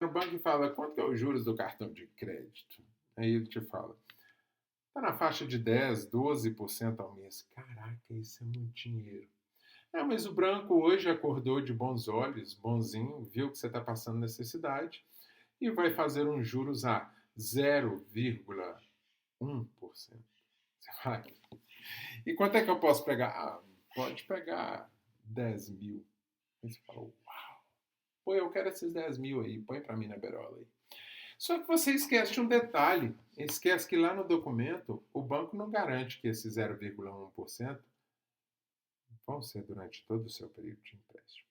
no banco e fala, quanto que é os juros do cartão de crédito? Aí ele te fala, tá na faixa de 10, 12% ao mês. Caraca, isso é muito dinheiro. Mas o branco hoje acordou de bons olhos, bonzinho, viu que você está passando necessidade e vai fazer uns juros a 0,1%. Você vai. E quanto é que eu posso pegar? Pode pegar 10 mil. Aí você fala, uau, pô, eu quero esses 10 mil aí, põe para mim na berola aí. Só que você esquece de um detalhe. Esquece que lá no documento o banco não garante que esse 0,1% vão ser durante todo o seu período de empréstimo.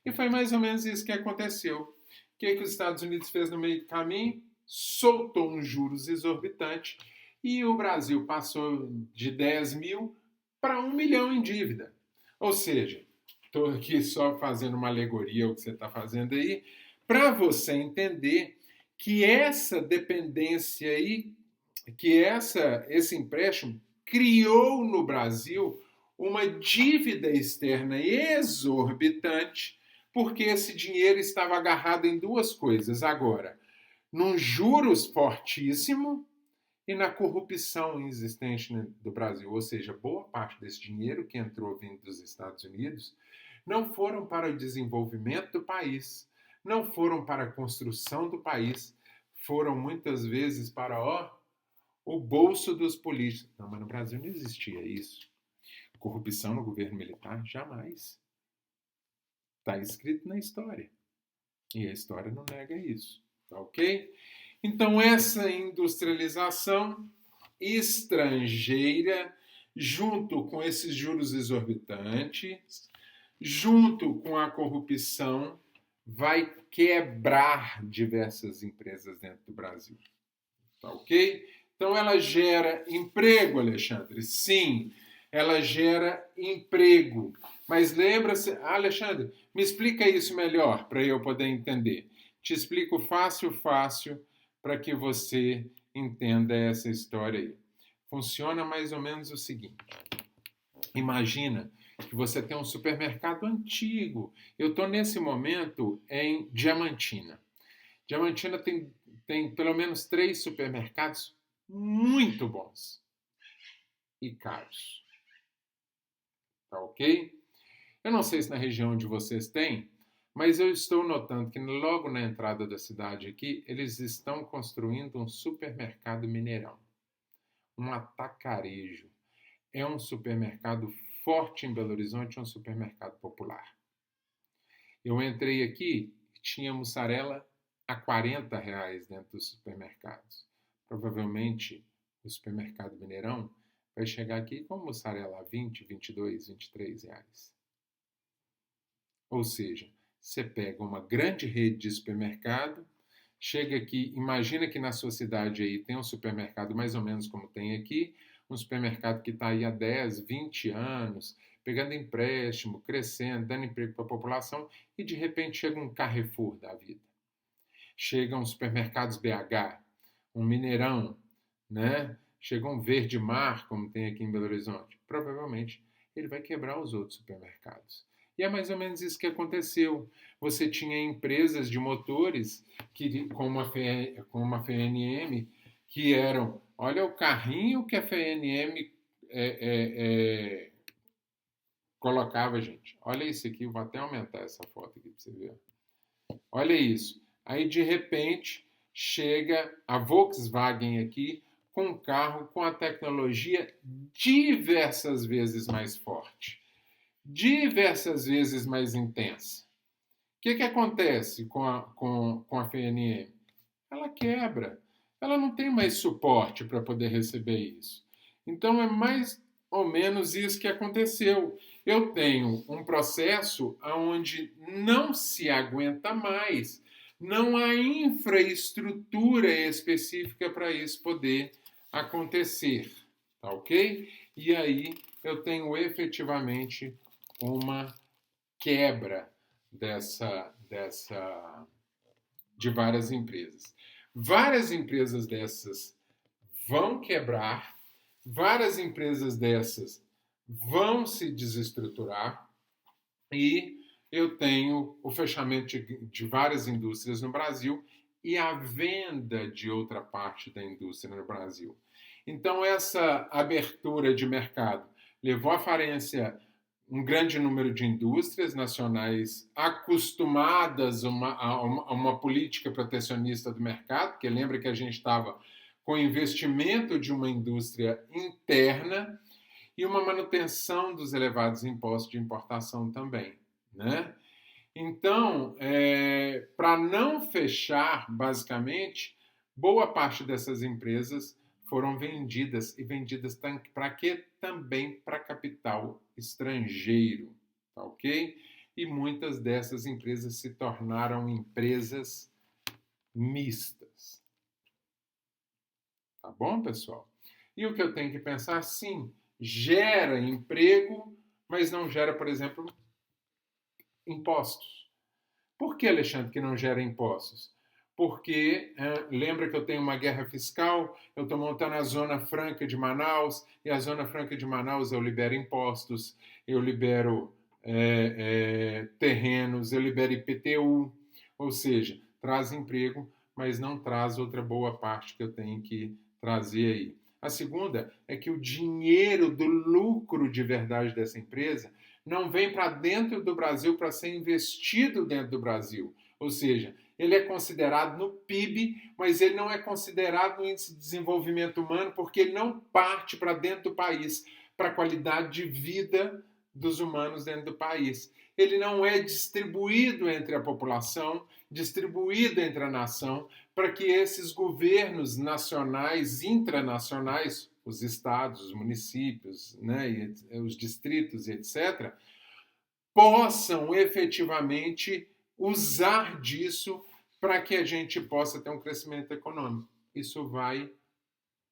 E foi mais ou menos isso que aconteceu. O que os Estados Unidos fez no meio do caminho? Soltou uns juros exorbitantes e o Brasil passou de 10 mil para 1 milhão em dívida. Ou seja, estou aqui só fazendo uma alegoria ao que você está fazendo aí, para você entender que essa dependência aí, que esse empréstimo criou no Brasil uma dívida externa exorbitante, porque esse dinheiro estava agarrado em duas coisas. Agora, num juros fortíssimo e na corrupção existente do Brasil. Ou seja, boa parte desse dinheiro que entrou vindo dos Estados Unidos não foram para o desenvolvimento do país, não foram para a construção do país, foram muitas vezes para o bolso dos políticos. Não, mas no Brasil não existia isso. Corrupção no governo militar? Jamais. Está escrito na história. E a história não nega isso. Tá ok? Então, essa industrialização estrangeira, junto com esses juros exorbitantes, junto com a corrupção, vai quebrar diversas empresas dentro do Brasil. Tá ok? Então, ela gera emprego, Alexandre? Sim, ela gera emprego. Mas lembra-se, Alexandre, me explica isso melhor para eu poder entender. Te explico fácil, para que você entenda essa história aí. Funciona mais ou menos o seguinte. Imagina que você tem um supermercado antigo. Eu estou nesse momento em Diamantina. Diamantina tem pelo menos 3 supermercados muito bons e caros. Tá ok? Eu não sei se na região onde vocês têm, mas eu estou notando que logo na entrada da cidade aqui, eles estão construindo um supermercado Mineirão. Um atacarejo. É um supermercado forte em Belo Horizonte, um supermercado popular. Eu entrei aqui, tinha mussarela a R$ 40 dentro dos supermercados. Provavelmente o supermercado Mineirão vai chegar aqui com mussarela a 20, 22, R$ 23. Ou seja, você pega uma grande rede de supermercado, chega aqui, imagina que na sua cidade aí tem um supermercado mais ou menos como tem aqui, um supermercado que está aí há 10, 20 anos, pegando empréstimo, crescendo, dando emprego para a população, e de repente chega um Carrefour da vida. Chegam supermercados BH, um Mineirão, né? Chega um Verde Mar, como tem aqui em Belo Horizonte. Provavelmente ele vai quebrar os outros supermercados. E é mais ou menos isso que aconteceu. Você tinha empresas de motores como a FNM, que eram, olha o carrinho que a FNM colocava, gente. Olha isso aqui, vou até aumentar essa foto aqui para você ver. Olha isso. Aí, de repente, chega a Volkswagen aqui com um carro com a tecnologia diversas vezes mais forte, diversas vezes mais intensa. O que acontece com a FNM? Ela quebra. Ela não tem mais suporte para poder receber isso. Então, é mais ou menos isso que aconteceu. Eu tenho um processo onde não se aguenta mais, não há infraestrutura específica para isso poder acontecer, tá ok? E aí eu tenho efetivamente uma quebra de várias empresas. Várias empresas dessas vão quebrar, várias empresas dessas vão se desestruturar e eu tenho o fechamento de várias indústrias no Brasil e a venda de outra parte da indústria no Brasil. Então, essa abertura de mercado levou à falência um grande número de indústrias nacionais acostumadas a uma política protecionista do mercado, porque lembra que a gente estava com investimento de uma indústria interna e uma manutenção dos elevados impostos de importação também, né? Então, para não fechar, basicamente, boa parte dessas empresas foram vendidas, e vendidas para quê? Também para capital estrangeiro, tá ok? E muitas dessas empresas se tornaram empresas mistas. Tá bom, pessoal? E o que eu tenho que pensar, sim, gera emprego, mas não gera, por exemplo, impostos. Por que, Alexandre, que não gera impostos? Porque lembra que eu tenho uma guerra fiscal, eu estou montando a Zona Franca de Manaus, e a Zona Franca de Manaus eu libero impostos, eu libero terrenos, eu libero IPTU, ou seja, traz emprego, mas não traz outra boa parte que eu tenho que trazer aí. A segunda é que o dinheiro do lucro de verdade dessa empresa não vem para dentro do Brasil para ser investido dentro do Brasil. Ou seja, ele é considerado no PIB, mas ele não é considerado no índice de desenvolvimento humano porque ele não parte para dentro do país, para a qualidade de vida dos humanos dentro do país. Ele não é distribuído entre a população, distribuído entre a nação, para que esses governos nacionais, intranacionais, os estados, os municípios, né, e os distritos, etc., possam efetivamente usar disso para que a gente possa ter um crescimento econômico. Isso vai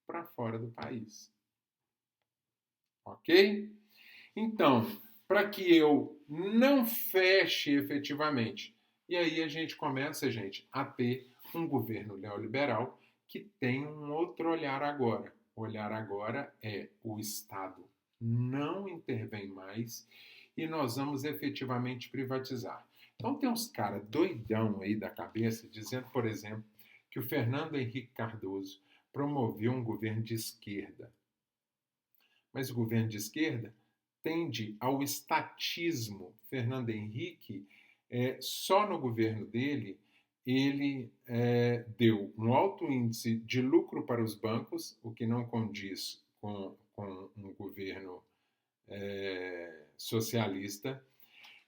para fora do país. Ok? Então, para que eu não feche efetivamente, e aí a gente começa, gente, a ter um governo neoliberal que tem um outro olhar agora. O olhar agora é o Estado não intervém mais e nós vamos efetivamente privatizar. Então tem uns caras doidão aí da cabeça dizendo, por exemplo, que o Fernando Henrique Cardoso promoveu um governo de esquerda. Mas o governo de esquerda tende ao estatismo. Fernando Henrique, só no governo dele, ele deu um alto índice de lucro para os bancos, o que não condiz com um governo socialista,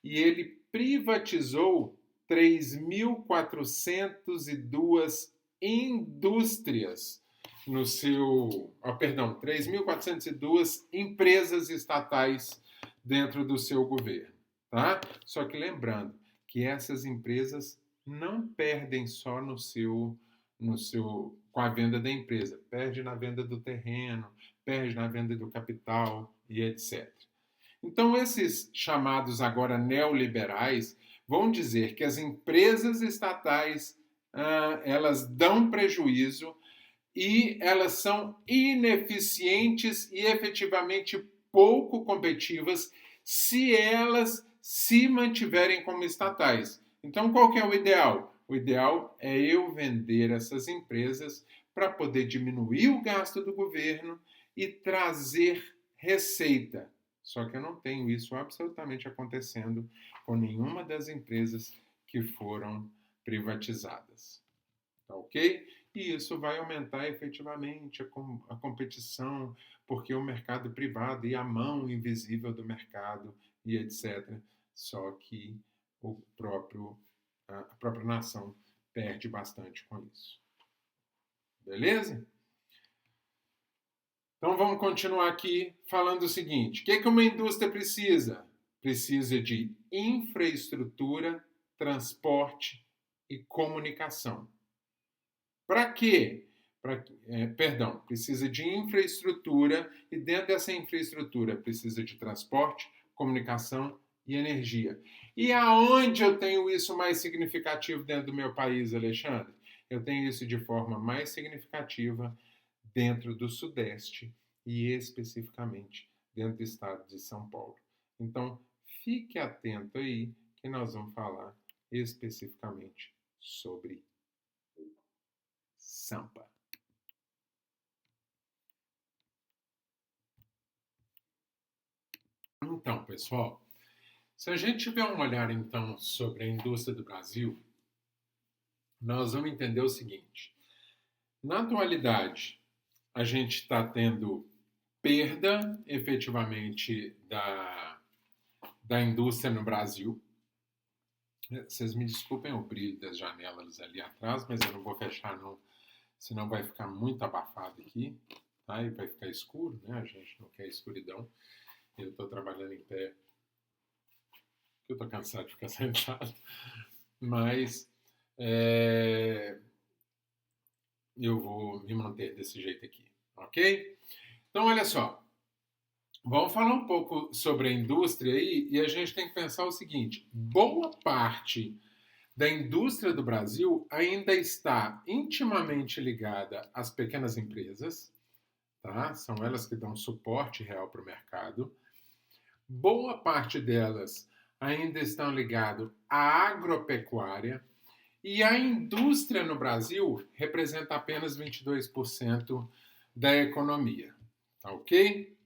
e ele privatizou 3.402 indústrias no seu, 3.402 empresas estatais dentro do seu governo, tá? Só que lembrando que essas empresas não perdem só no seu com a venda da empresa, perde na venda do terreno, perde na venda do capital e etc. Então esses chamados agora neoliberais vão dizer que as empresas estatais elas dão prejuízo e elas são ineficientes e efetivamente pouco competitivas se elas se mantiverem como estatais. Então, qual que é o ideal? O ideal é eu vender essas empresas para poder diminuir o gasto do governo e trazer receita. Só que eu não tenho isso absolutamente acontecendo com nenhuma das empresas que foram privatizadas. Tá ok? E isso vai aumentar efetivamente a competição, porque o mercado privado e a mão invisível do mercado e etc. Só que a própria nação perde bastante com isso. Beleza? Então vamos continuar aqui falando o seguinte: o que uma indústria precisa? Precisa de infraestrutura, transporte e comunicação. Para quê? Precisa de infraestrutura e dentro dessa infraestrutura precisa de transporte, comunicação e energia. E aonde eu tenho isso mais significativo dentro do meu país, Alexandre? Eu tenho isso de forma mais significativa dentro do Sudeste e especificamente dentro do estado de São Paulo. Então, fique atento aí que nós vamos falar especificamente sobre Sampa. Então, pessoal, se a gente tiver um olhar, então, sobre a indústria do Brasil, nós vamos entender o seguinte. Na atualidade, a gente está tendo perda, efetivamente, da indústria no Brasil. Vocês me desculpem o brilho das janelas ali atrás, mas eu não vou fechar, não, senão vai ficar muito abafado aqui, tá? E vai ficar escuro, né? A gente não quer escuridão. Eu estou trabalhando em pé, eu estou cansado de ficar sentado, mas eu vou me manter desse jeito aqui, ok? Então, olha só, vamos falar um pouco sobre a indústria aí, e a gente tem que pensar o seguinte: boa parte da indústria do Brasil ainda está intimamente ligada às pequenas empresas, tá? São elas que dão suporte real para o mercado. Boa parte delas ainda estão ligadas à agropecuária, e a indústria no Brasil representa apenas 22% da economia, tá ok?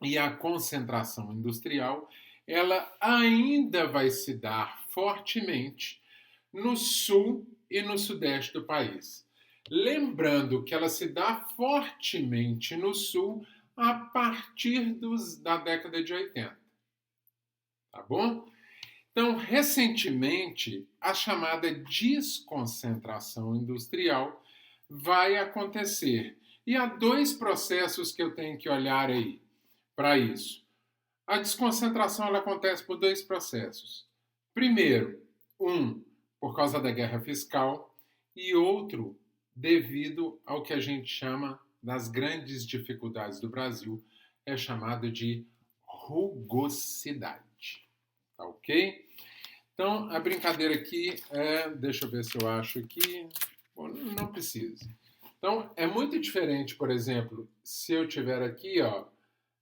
E a concentração industrial, ela ainda vai se dar fortemente no sul e no sudeste do país. Lembrando que ela se dá fortemente no sul a partir da década de 80. Tá bom? Então, recentemente, a chamada desconcentração industrial vai acontecer. E há dois processos que eu tenho que olhar aí para isso. A desconcentração ela acontece por dois processos. Primeiro, por causa da guerra fiscal, e outro, devido ao que a gente chama das grandes dificuldades do Brasil, é chamado de rugosidade. Tá ok? Então, a brincadeira aqui é... Deixa eu ver se eu acho aqui. Bom, não precisa. Então, é muito diferente, por exemplo, se eu tiver aqui, ó,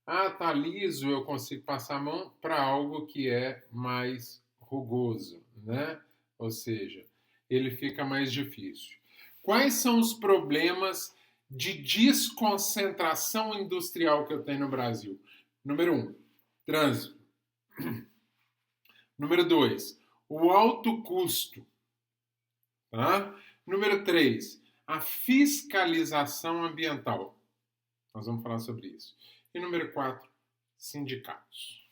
tá liso, eu consigo passar a mão, para algo que é mais rugoso, né? Ou seja, ele fica mais difícil. Quais são os problemas de desconcentração industrial que eu tenho no Brasil? Número 1, trânsito. Número 2, o alto custo. Tá? Número 3, a fiscalização ambiental. Nós vamos falar sobre isso. E número 4, sindicatos.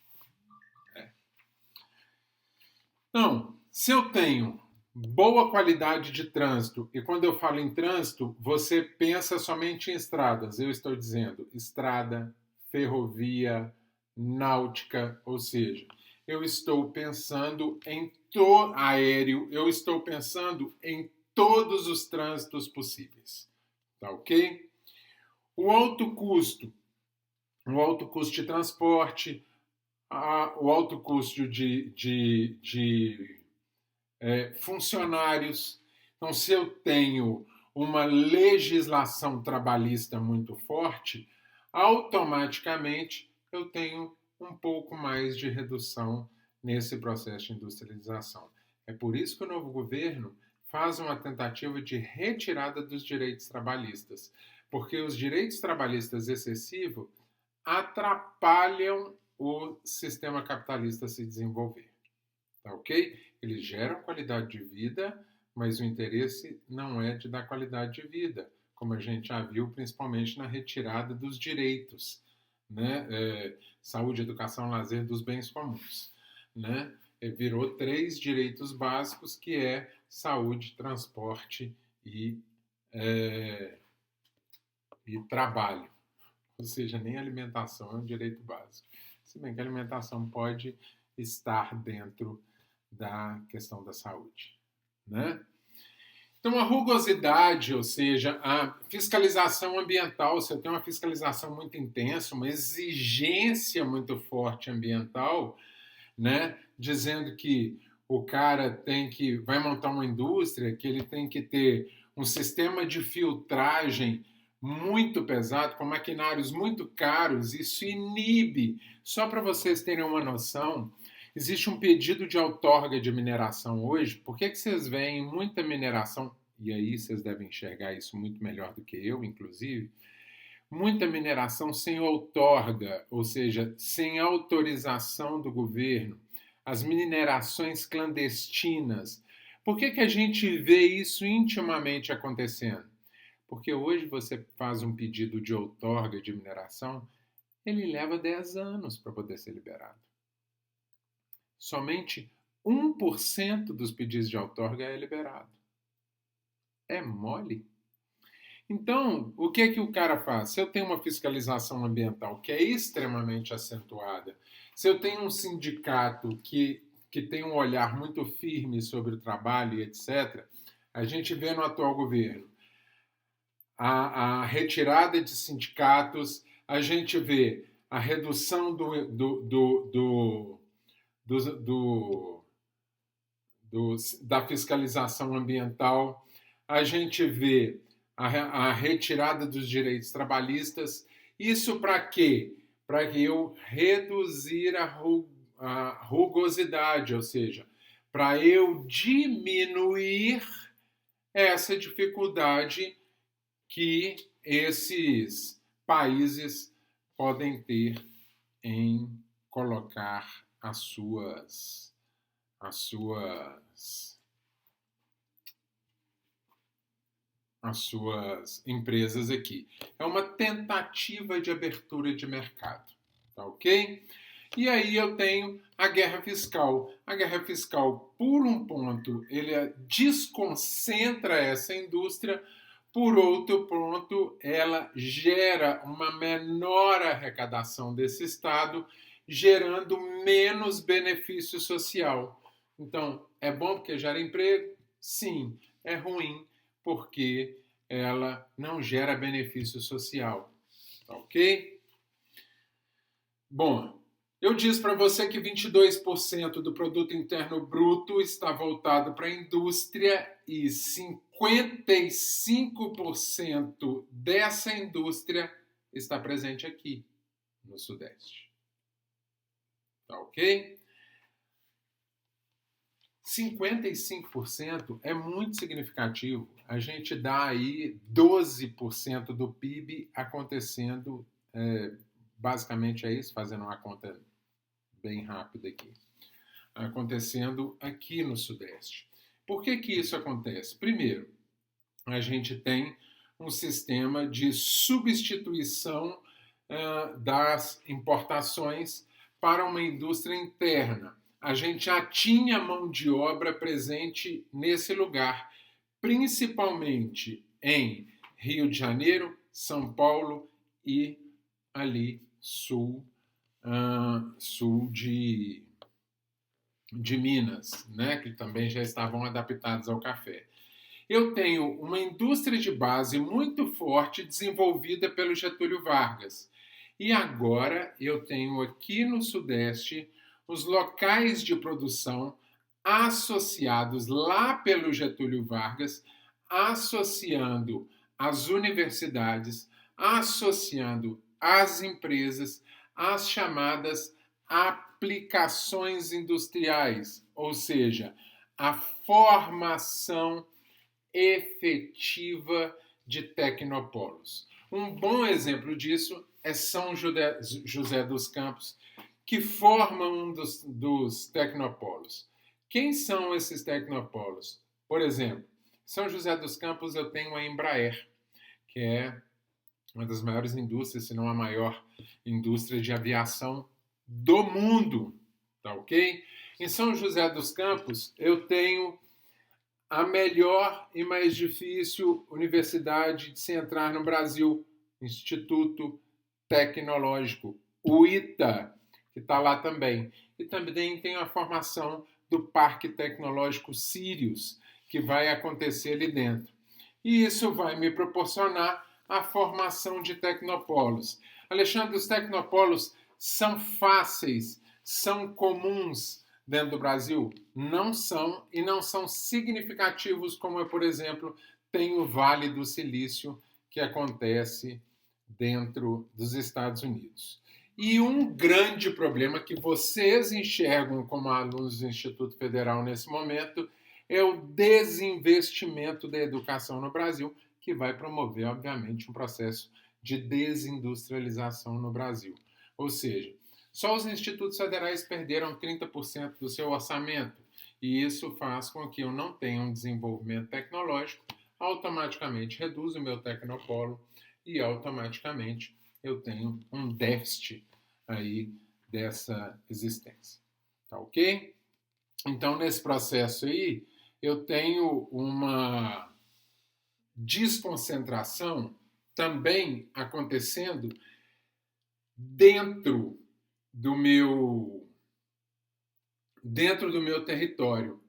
Então, se eu tenho boa qualidade de trânsito, e quando eu falo em trânsito, você pensa somente em estradas. Eu estou dizendo estrada, ferrovia, náutica, ou seja, eu estou pensando em aéreo, eu estou pensando em todos os trânsitos possíveis. Tá ok? O alto custo de transporte, o alto custo de funcionários. Então, se eu tenho uma legislação trabalhista muito forte, automaticamente eu tenho um pouco mais de redução nesse processo de industrialização. É por isso que o novo governo faz uma tentativa de retirada dos direitos trabalhistas, porque os direitos trabalhistas excessivos atrapalham o sistema capitalista a se desenvolver. Tá ok? Eles geram qualidade de vida, mas o interesse não é de dar qualidade de vida, como a gente já viu principalmente na retirada dos direitos, né? Saúde, educação, lazer, dos bens comuns, né? Virou 3 direitos básicos, que é saúde, transporte e trabalho. Ou seja, nem alimentação é um direito básico. Se bem que a alimentação pode estar dentro da questão da saúde, né? Então, a rugosidade, ou seja, a fiscalização ambiental, se eu tenho uma fiscalização muito intensa, uma exigência muito forte ambiental, né, dizendo que o cara vai montar uma indústria, que ele tem que ter um sistema de filtragem muito pesado, com maquinários muito caros, isso inibe. Só para vocês terem uma noção, Existe um pedido de outorga de mineração hoje. Por que vocês veem muita mineração? E aí vocês devem enxergar isso muito melhor do que eu, inclusive. Muita mineração sem outorga, ou seja, sem autorização do governo. As minerações clandestinas. Por que a gente vê isso intimamente acontecendo? Porque hoje você faz um pedido de outorga de mineração, ele leva 10 anos para poder ser liberado. Somente 1% dos pedidos de outorga é liberado. É mole. Então, o que o cara faz? Se eu tenho uma fiscalização ambiental que é extremamente acentuada, se eu tenho um sindicato que tem um olhar muito firme sobre o trabalho e etc., a gente vê no atual governo a retirada de sindicatos, a gente vê a redução da fiscalização ambiental, a gente vê a retirada dos direitos trabalhistas. Isso para quê? Para eu reduzir a rugosidade, ou seja, para eu diminuir essa dificuldade que esses países podem ter em colocar as suas empresas aqui. É uma tentativa de abertura de mercado, tá ok? E aí eu tenho a guerra fiscal. A guerra fiscal, por um ponto, ele desconcentra essa indústria, por outro ponto, ela gera uma menor arrecadação desse Estado, gerando menos benefício social. Então, é bom porque gera emprego? Sim. É ruim porque ela não gera benefício social. Ok? Bom, eu disse para você que 22% do produto interno bruto está voltado para a indústria e 55% dessa indústria está presente aqui no Sudeste. Tá ok? 55% é muito significativo. A gente dá aí 12% do PIB acontecendo, basicamente é isso, fazendo uma conta bem rápida aqui, acontecendo aqui no Sudeste. Por que isso acontece? Primeiro, a gente tem um sistema de substituição das importações para uma indústria interna. A gente já tinha mão de obra presente nesse lugar, principalmente em Rio de Janeiro, São Paulo e ali sul de Minas, né, que também já estavam adaptados ao café. Eu tenho uma indústria de base muito forte desenvolvida pelo Getúlio Vargas. E agora eu tenho aqui no Sudeste os locais de produção associados lá pelo Getúlio Vargas, associando as universidades, associando as empresas, as chamadas aplicações industriais, ou seja, a formação efetiva de tecnopolos. Um bom exemplo disso é São José dos Campos, que forma um dos tecnopolos. Quem são esses tecnopolos? Por exemplo, São José dos Campos eu tenho a Embraer, que é uma das maiores indústrias, se não a maior indústria de aviação do mundo, tá ok? Em São José dos Campos eu tenho a melhor e mais difícil universidade de se entrar no Brasil, Instituto Tecnológico, o ITA, que está lá também. E também tem a formação do Parque Tecnológico Sirius, que vai acontecer ali dentro. E isso vai me proporcionar a formação de tecnopolos. Alexandre, os tecnopolos são fáceis, são comuns dentro do Brasil? Não são, e não são significativos como, por exemplo, tem o Vale do Silício, que acontece dentro dos Estados Unidos. E um grande problema que vocês enxergam como alunos do Instituto Federal nesse momento é o desinvestimento da educação no Brasil, que vai promover, obviamente, um processo de desindustrialização no Brasil. Ou seja, só os institutos federais perderam 30% do seu orçamento, e isso faz com que eu não tenha um desenvolvimento tecnológico, automaticamente reduz o meu tecnopolo e automaticamente eu tenho um déficit aí dessa existência. Tá ok? Então, nesse processo aí, eu tenho uma desconcentração também acontecendo dentro do meu território.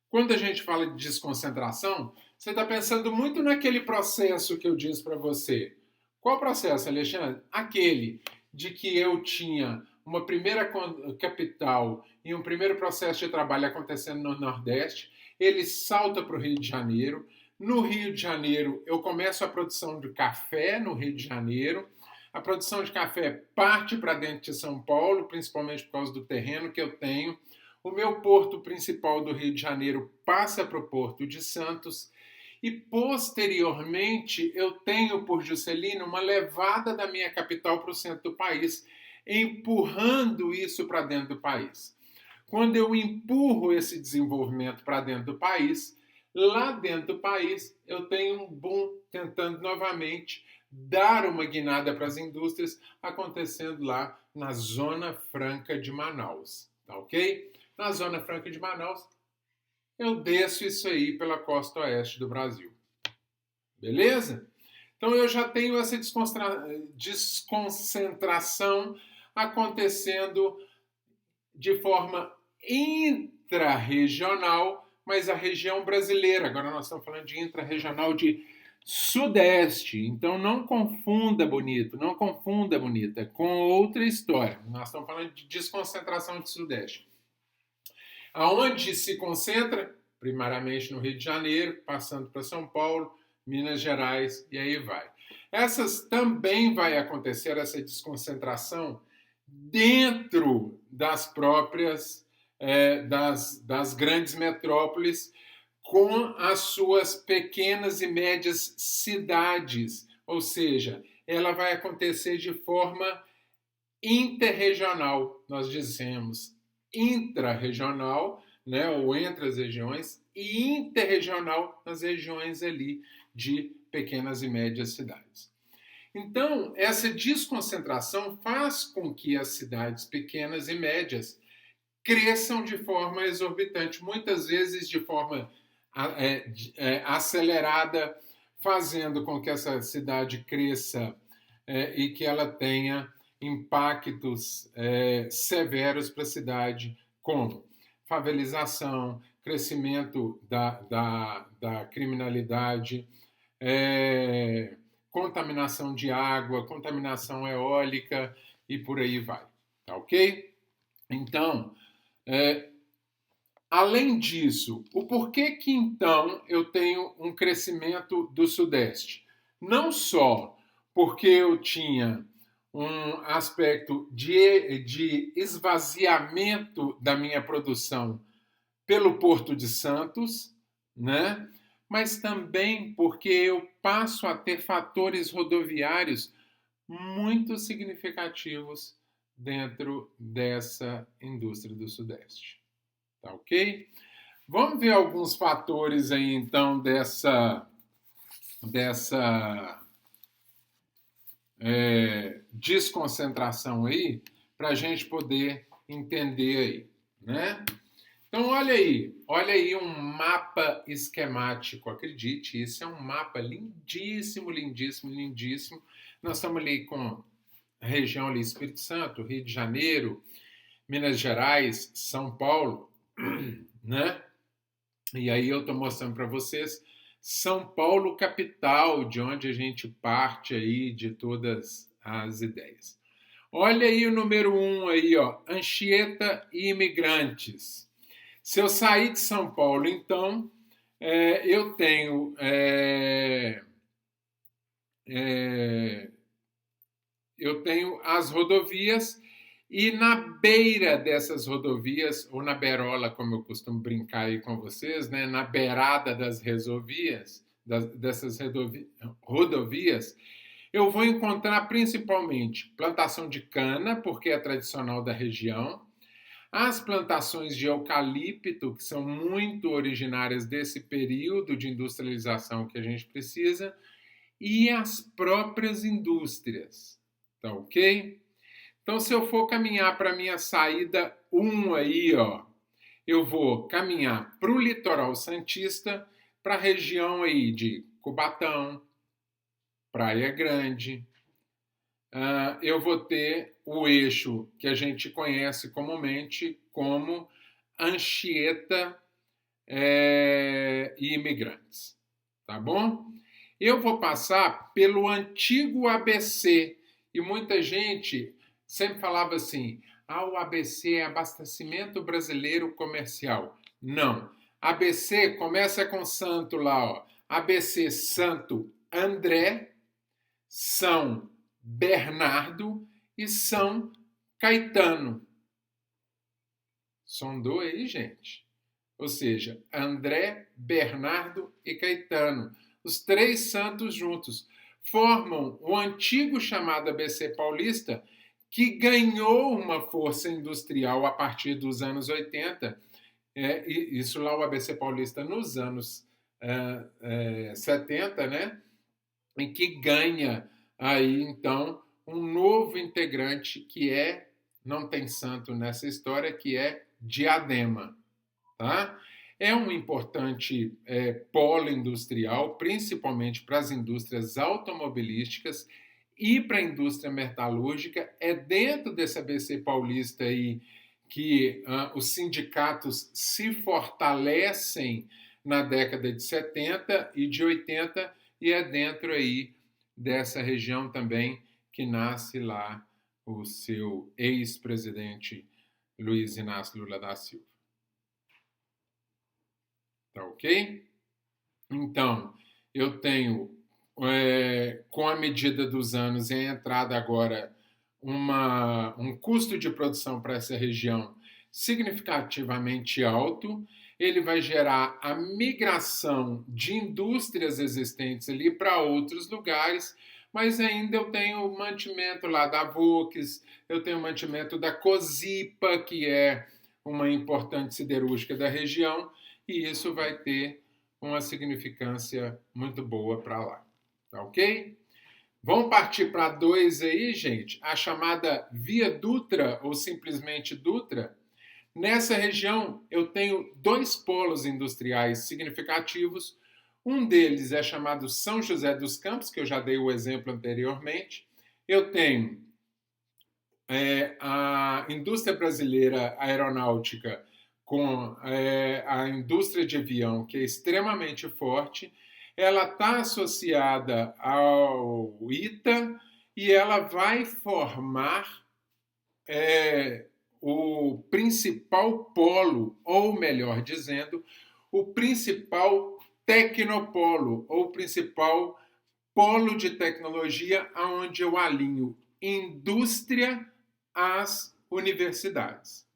Quando a gente fala de desconcentração, você está pensando muito naquele processo que eu disse para você. Qual processo, Alexandre? Aquele de que eu tinha uma primeira capital e um primeiro processo de trabalho acontecendo no Nordeste, ele salta para o Rio de Janeiro. No Rio de Janeiro, eu começo a produção de café no Rio de Janeiro. A produção de café parte para dentro de São Paulo, principalmente por causa do terreno que eu tenho. O meu porto principal do Rio de Janeiro passa para o Porto de Santos e, posteriormente, eu tenho por Juscelino uma levada da minha capital para o centro do país, empurrando isso para dentro do país. Quando eu empurro esse desenvolvimento para dentro do país, lá dentro do país eu tenho um boom tentando novamente dar uma guinada para as indústrias acontecendo lá na Zona Franca de Manaus, tá ok? Na Zona Franca de Manaus, eu desço isso aí pela costa oeste do Brasil. Beleza? Então eu já tenho essa desconcentração acontecendo de forma intrarregional, mas a região brasileira. Agora nós estamos falando de intrarregional de Sudeste. Então não confunda, bonito, não confunda, bonita, com outra história. Nós estamos falando de desconcentração de Sudeste. Aonde se concentra? Primariamente no Rio de Janeiro, passando para São Paulo, Minas Gerais e aí vai. Essas também vai acontecer, essa desconcentração, dentro das próprias, das grandes metrópoles, com as suas pequenas e médias cidades. Ou seja, ela vai acontecer de forma interregional. Nós dizemos intrarregional, né, ou entre as regiões, e interregional nas regiões ali de pequenas e médias cidades. Então, essa desconcentração faz com que as cidades pequenas e médias cresçam de forma exorbitante, muitas vezes de forma acelerada, fazendo com que essa cidade cresça e que ela tenha impactos severos para a cidade, como favelização, crescimento da criminalidade, contaminação de água, contaminação eólica e por aí vai. Tá ok? Então, além disso, o porquê que então eu tenho um crescimento do Sudeste? Não só porque eu tinha um aspecto de esvaziamento da minha produção pelo Porto de Santos, né? Mas também porque eu passo a ter fatores rodoviários muito significativos dentro dessa indústria do Sudeste. Tá ok? Vamos ver alguns fatores aí, então, dessa desconcentração aí, para a gente poder entender aí, né? Então, olha aí um mapa esquemático, acredite, isso é um mapa lindíssimo, lindíssimo, lindíssimo. Nós estamos ali com a região ali, Espírito Santo, Rio de Janeiro, Minas Gerais, São Paulo, né? E aí eu estou mostrando para vocês São Paulo capital, de onde a gente parte aí de todas as ideias. Olha aí o número 1 aí, ó, Anchieta e imigrantes. Se eu sair de São Paulo, então, eu tenho eu tenho as rodovias e na beira dessas rodovias, ou na beirola, como eu costumo brincar aí com vocês, né, na beirada das rodovias, dessas rodovias, eu vou encontrar principalmente plantação de cana, porque é tradicional da região, as plantações de eucalipto, que são muito originárias desse período de industrialização que a gente precisa, e as próprias indústrias. Tá ok? Então, se eu for caminhar para a minha saída 1 aí, ó, eu vou caminhar para o litoral santista, para a região aí de Cubatão, Praia Grande. Eu vou ter o eixo que a gente conhece comumente como Anchieta e Imigrantes. Tá bom? Eu vou passar pelo antigo ABC. E muita gente sempre falava assim: o ABC é Abastecimento Brasileiro Comercial. Não. ABC começa com santo lá, ó. ABC Santo André, São Bernardo e São Caetano. Sondou aí, gente? Ou seja, André, Bernardo e Caetano. Os três santos juntos formam o antigo chamado ABC Paulista, que ganhou uma força industrial a partir dos anos 80. Isso lá, o ABC Paulista nos anos 70, né? E que ganha aí, então, um novo integrante que não tem santo nessa história, que é Diadema. Tá? É um importante polo industrial, principalmente para as indústrias automobilísticas e para a indústria metalúrgica. É dentro desse ABC Paulista aí que os sindicatos se fortalecem na década de 70 e de 80, e é dentro aí dessa região também que nasce lá o seu ex-presidente Luiz Inácio Lula da Silva. Tá ok? Então, eu tenho, com a medida dos anos, em entrada agora um custo de produção para essa região significativamente alto. Ele vai gerar a migração de indústrias existentes ali para outros lugares, mas ainda eu tenho o mantimento lá da Volks, eu tenho o mantimento da Cosipa, que é uma importante siderúrgica da região, e isso vai ter uma significância muito boa para lá. Tá ok? Vamos partir para 2 aí, gente. A chamada Via Dutra, ou simplesmente Dutra. Nessa região, eu tenho 2 polos industriais significativos. Um deles é chamado São José dos Campos, que eu já dei o exemplo anteriormente. Eu tenho a indústria brasileira aeronáutica com a indústria de avião, que é extremamente forte. Ela está associada ao ITA e ela vai formar o principal polo, ou melhor dizendo, o principal tecnopolo, ou principal polo de tecnologia, onde eu alinho indústria às universidades.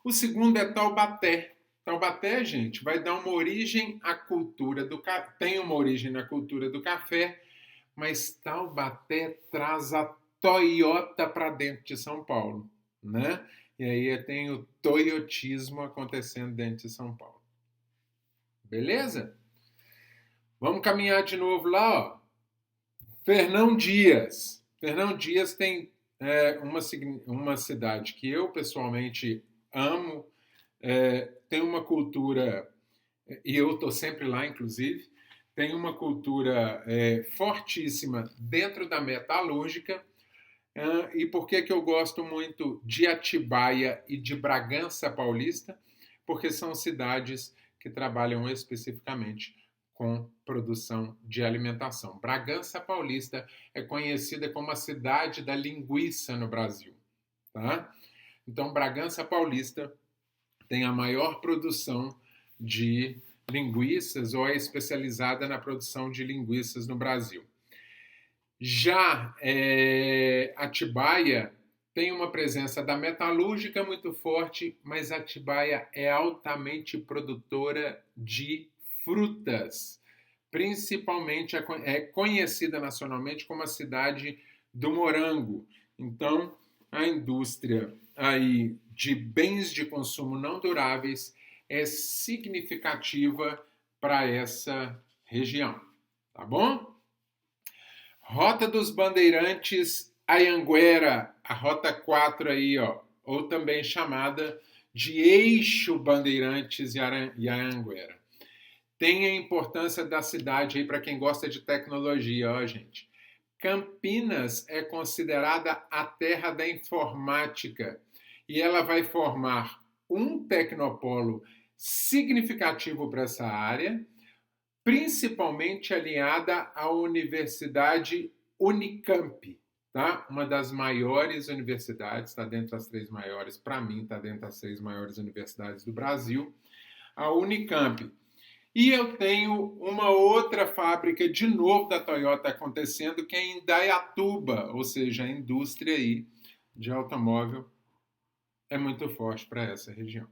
O segundo é Taubaté. Taubaté, gente, vai dar uma origem à cultura do café. Tem uma origem na cultura do café, mas Taubaté traz a Toyota para dentro de São Paulo, né? E aí tem o toyotismo acontecendo dentro de São Paulo. Beleza? Vamos caminhar de novo lá, ó. Fernão Dias. Fernão Dias tem uma cidade que eu pessoalmente amo, tem uma cultura, e eu estou sempre lá, inclusive, tem uma cultura fortíssima dentro da metalúrgica. E por que eu gosto muito de Atibaia e de Bragança Paulista? Porque são cidades que trabalham especificamente com produção de alimentação. Bragança Paulista é conhecida como a cidade da linguiça no Brasil. Tá? Então, Bragança Paulista tem a maior produção de linguiças, ou é especializada na produção de linguiças no Brasil. Já Atibaia tem uma presença da metalúrgica muito forte, mas Atibaia é altamente produtora de frutas. Principalmente é conhecida nacionalmente como a cidade do morango. Então, a indústria aí de bens de consumo não duráveis é significativa para essa região, tá bom? Rota dos Bandeirantes Anhanguera, a rota 4 aí, ó, ou também chamada de Eixo Bandeirantes e Anhanguera. Tem a importância da cidade aí para quem gosta de tecnologia, ó, gente. Campinas é considerada a terra da informática e ela vai formar um tecnopolo significativo para essa área, principalmente alinhada à Universidade Unicamp, tá? Uma das maiores universidades, está dentro das 3 maiores, para mim está dentro das 6 maiores universidades do Brasil, a Unicamp. E eu tenho uma outra fábrica de novo da Toyota acontecendo, que é em Indaiatuba, ou seja, a indústria aí de automóvel é muito forte para essa região.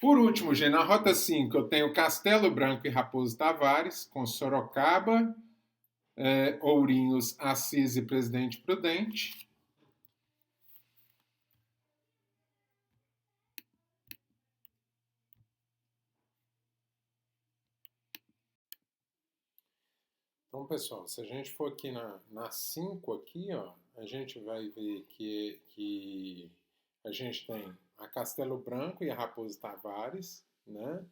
Por último, gente, na Rota 5 eu tenho Castelo Branco e Raposo Tavares, com Sorocaba, Ourinhos, Assis e Presidente Prudente. Então, pessoal, se a gente for aqui na 5 aqui, ó, a gente vai ver que a gente tem a Castelo Branco e a Raposo Tavares, né?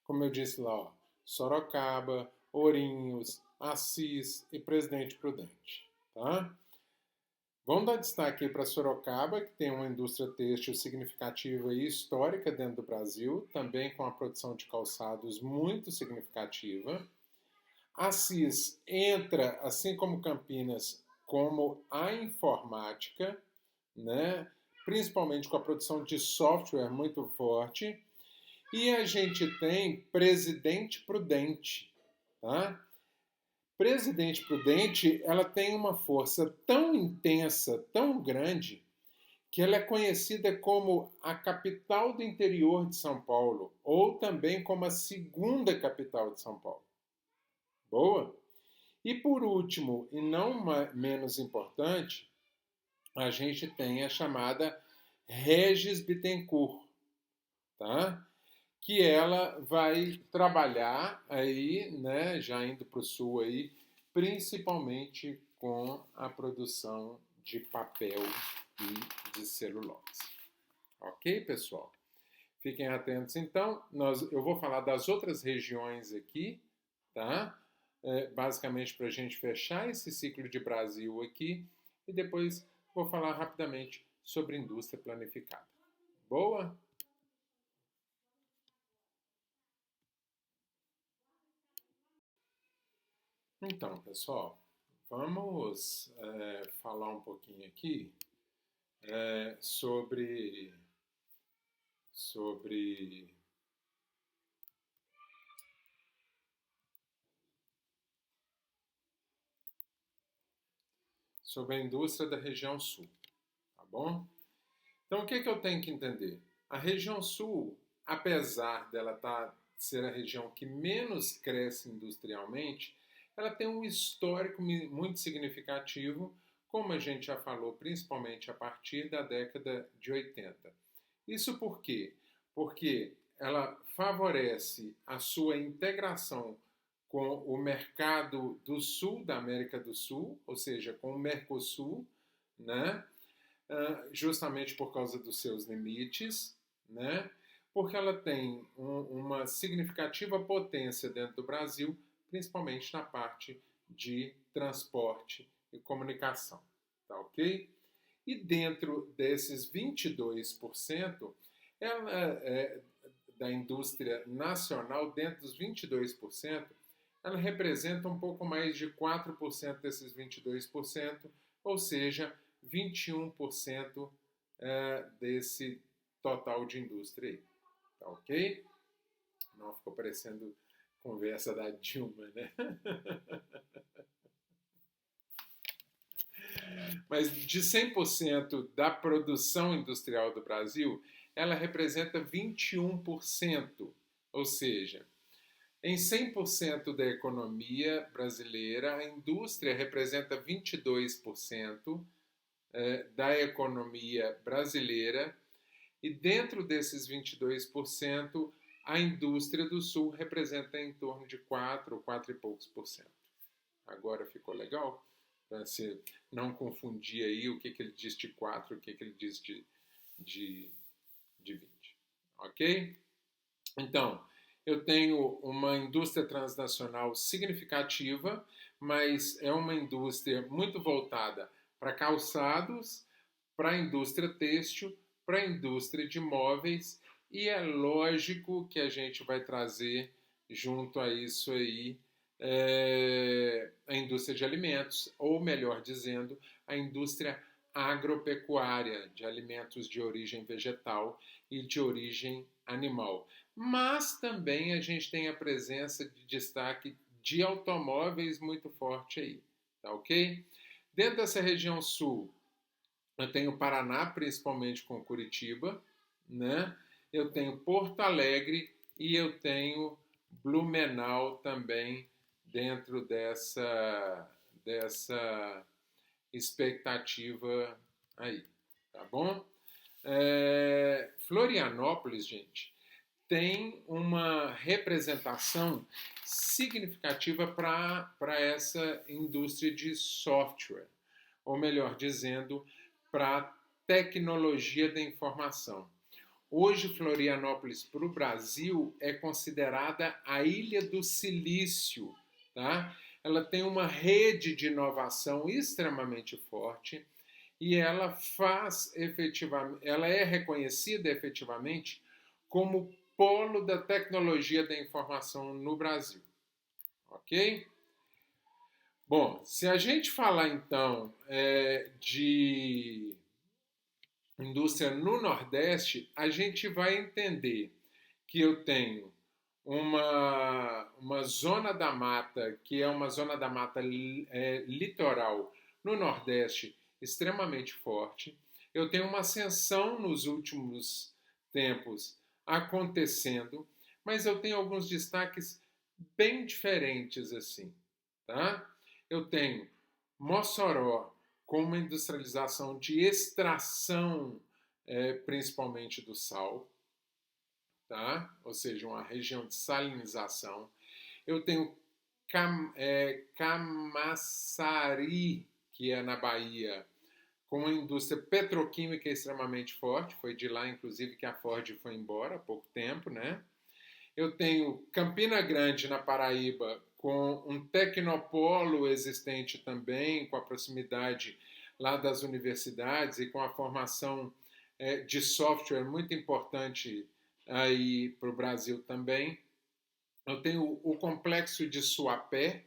Como eu disse lá, ó, Sorocaba, Ourinhos, Assis e Presidente Prudente, tá? Vamos dar destaque para Sorocaba, que tem uma indústria têxtil significativa e histórica dentro do Brasil, também com a produção de calçados muito significativa. Assis entra, assim como Campinas, como a informática, né? Principalmente com a produção de software muito forte. E a gente tem Presidente Prudente, tá? Presidente Prudente, ela tem uma força tão intensa, tão grande, que ela é conhecida como a capital do interior de São Paulo, ou também como a segunda capital de São Paulo. Boa? E por último, e não menos importante, a gente tem a chamada Regis Bittencourt, tá? Que ela vai trabalhar aí, né, já indo para o sul aí, principalmente com a produção de papel e de celulose. Ok, pessoal? Fiquem atentos então. Eu vou falar das outras regiões aqui, tá? Basicamente para a gente fechar esse ciclo de Brasil aqui e depois vou falar rapidamente sobre indústria planificada. Boa? Então, pessoal, vamos falar um pouquinho aqui sobre a indústria da região sul, tá bom? Então, o que eu tenho que entender? A região sul, apesar dela ser a região que menos cresce industrialmente, ela tem um histórico muito significativo, como a gente já falou, principalmente a partir da década de 80. Isso por quê? Porque ela favorece a sua integração com o mercado do sul da América do Sul, ou seja, com o Mercosul, né? Justamente por causa dos seus limites, né? Porque ela tem uma significativa potência dentro do Brasil, principalmente na parte de transporte e comunicação, tá ok? E dentro desses 22%, ela da indústria nacional, dentro dos 22%, ela representa um pouco mais de 4% desses 22%, ou seja, 21% desse total de indústria aí. Tá ok? Não ficou parecendo Conversa da Dilma, né? Mas de 100% da produção industrial do Brasil, ela representa 21%. Ou seja, em 100% da economia brasileira, a indústria representa 22% da economia brasileira, e dentro desses 22%, a indústria do Sul representa em torno de 4 e poucos por cento. Agora ficou legal? Para você não confundir aí o que ele diz de 4 e o que ele diz de 20. Ok? Então, eu tenho uma indústria transnacional significativa, mas é uma indústria muito voltada para calçados, para a indústria têxtil, para a indústria de móveis, e é lógico que a gente vai trazer junto a isso aí a indústria de alimentos, ou melhor dizendo, a indústria agropecuária, de alimentos de origem vegetal e de origem animal. Mas também a gente tem a presença de destaque de automóveis muito forte aí, tá ok? Dentro dessa região sul, eu tenho Paraná, principalmente com Curitiba, né? Eu tenho Porto Alegre e eu tenho Blumenau também dentro dessa expectativa aí, tá bom? Florianópolis, gente, tem uma representação significativa para essa indústria de software, ou melhor dizendo, para a tecnologia da informação. Hoje, Florianópolis, para o Brasil, é considerada a Ilha do Silício, tá? Ela tem uma rede de inovação extremamente forte e ela ela é reconhecida efetivamente como polo da tecnologia da informação no Brasil, ok? Bom, se a gente falar então de indústria no Nordeste, a gente vai entender que eu tenho uma zona da mata, que é uma zona da mata litoral no Nordeste extremamente forte. Eu tenho uma ascensão nos últimos tempos acontecendo, mas eu tenho alguns destaques bem diferentes assim, tá? Eu tenho Mossoró com uma industrialização de extração, principalmente do sal, tá? Ou seja, uma região de salinização. Eu tenho Camaçari, que é na Bahia, com uma indústria petroquímica extremamente forte. Foi de lá, inclusive, que a Ford foi embora há pouco tempo, né? Eu tenho Campina Grande, na Paraíba, com um tecnopolo existente também, com a proximidade lá das universidades e com a formação de software muito importante aí para o Brasil também. Eu tenho o complexo de Suapé,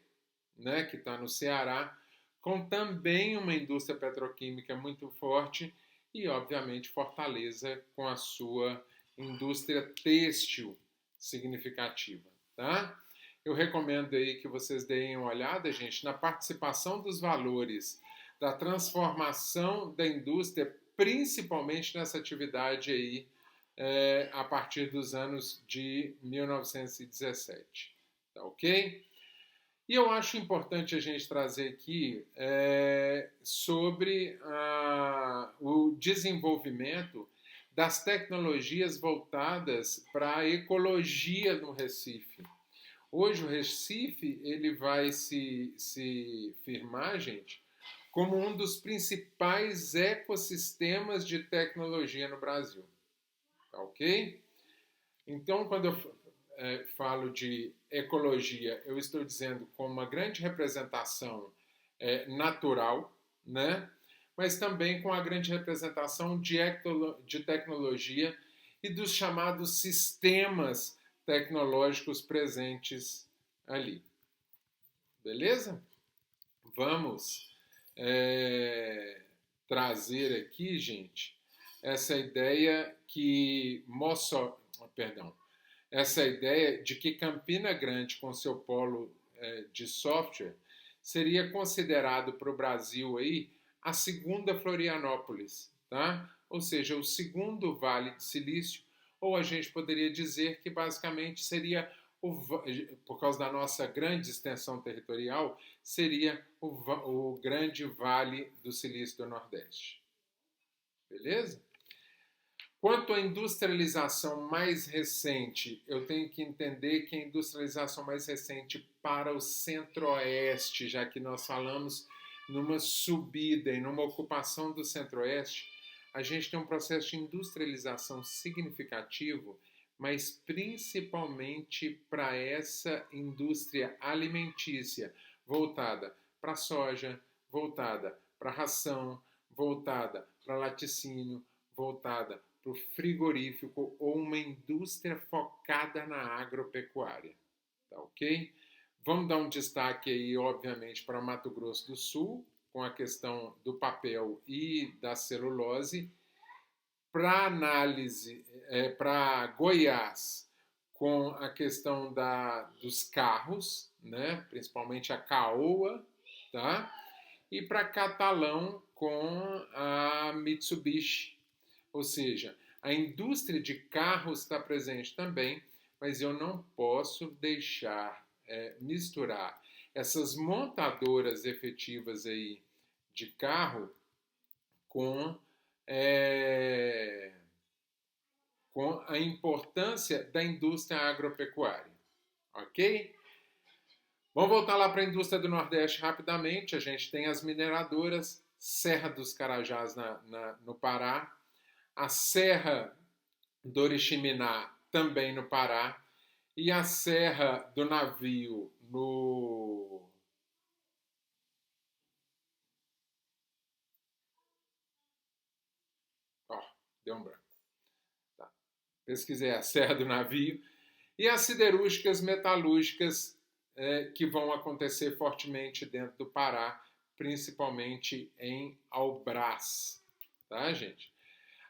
né, que está no Ceará, com também uma indústria petroquímica muito forte e, obviamente, Fortaleza com a sua indústria têxtil significativa, tá? Eu recomendo aí que vocês deem uma olhada, gente, na participação dos valores da transformação da indústria, principalmente nessa atividade aí a partir dos anos de 1917, tá ok? E eu acho importante a gente trazer aqui sobre o desenvolvimento das tecnologias voltadas para a ecologia no Recife. Hoje o Recife ele vai se firmar, gente, como um dos principais ecossistemas de tecnologia no Brasil. Tá ok? Então, quando eu falo de ecologia, eu estou dizendo com uma grande representação natural, né? Mas também com a grande representação de tecnologia e dos chamados sistemas tecnológicos presentes ali. Beleza? Vamos trazer aqui, gente, essa ideia que essa ideia de que Campina Grande, com seu polo de software, seria considerado para o Brasil aí a segunda Florianópolis, tá? Ou seja, o segundo Vale do Silício, ou a gente poderia dizer que basicamente seria, por causa da nossa grande extensão territorial, seria o grande Vale do Silício do Nordeste. Beleza? Quanto à industrialização mais recente, eu tenho que entender que a industrialização mais recente para o centro-oeste, já que nós falamos numa subida e numa ocupação do centro-oeste, a gente tem um processo de industrialização significativo, mas principalmente para essa indústria alimentícia, voltada para a soja, voltada para a ração, voltada para laticínio, voltada para o frigorífico ou uma indústria focada na agropecuária. Tá ok? Vamos dar um destaque aí, obviamente, para Mato Grosso do Sul, com a questão do papel e da celulose. Para análise, para Goiás, com a questão dos carros, né? Principalmente a Caoa, tá? E para Catalão, com a Mitsubishi. Ou seja, a indústria de carros está presente também, mas eu não posso deixar misturar essas montadoras efetivas aí de carro com, com a importância da indústria agropecuária. Ok? Vamos voltar lá para a indústria do Nordeste rapidamente. A gente tem as mineradoras, Serra dos Carajás no Pará, a Serra do Oriximiná, também no Pará, e a Serra do Navio no... Ó, deu um branco. Tá. Pesquisei a Serra do Navio. E as siderúrgicas metalúrgicas que vão acontecer fortemente dentro do Pará, principalmente em Albrás. Tá, gente?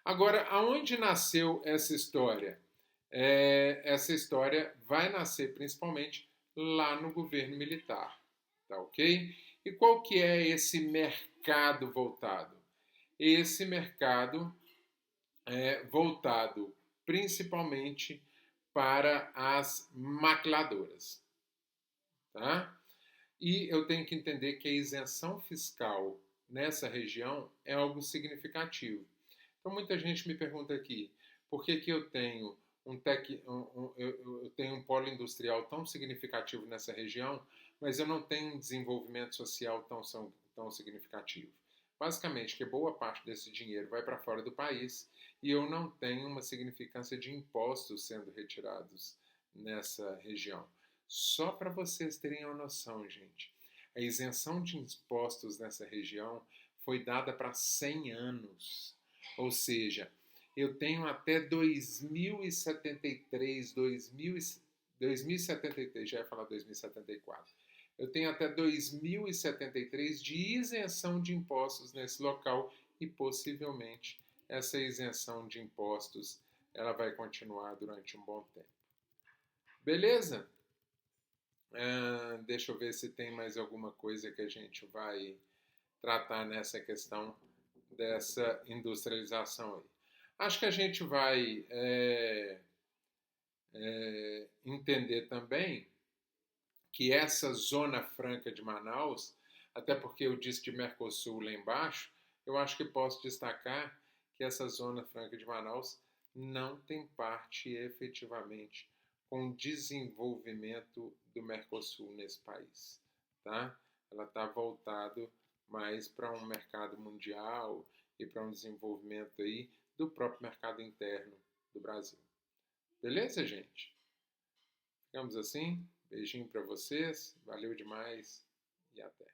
Agora, aonde nasceu essa história? Essa história vai nascer principalmente lá no governo militar, tá ok? E qual que é esse mercado voltado? Esse mercado é voltado principalmente para as maquiladoras, tá? E eu tenho que entender que a isenção fiscal nessa região é algo significativo. Então, muita gente me pergunta aqui, por que eu tenho eu tenho um polo industrial tão significativo nessa região, mas eu não tenho um desenvolvimento social tão significativo? Basicamente, que boa parte desse dinheiro vai para fora do país e eu não tenho uma significância de impostos sendo retirados nessa região. Só para vocês terem uma noção, gente, a isenção de impostos nessa região foi dada para 100 anos. Ou seja, eu tenho até 2073, 2073, já ia falar 2074. Eu tenho até 2073 de isenção de impostos nesse local e possivelmente essa isenção de impostos ela vai continuar durante um bom tempo. Beleza? Deixa eu ver se tem mais alguma coisa que a gente vai tratar nessa questão dessa industrialização aí. Acho que a gente vai entender também que essa Zona Franca de Manaus, até porque eu disse de Mercosul lá embaixo, eu acho que posso destacar que essa Zona Franca de Manaus não tem parte efetivamente com o desenvolvimento do Mercosul nesse país, tá? Ela está voltado mais para um mercado mundial e para um desenvolvimento aí do próprio mercado interno do Brasil. Beleza, gente? Ficamos assim. Beijinho para vocês. Valeu demais e até.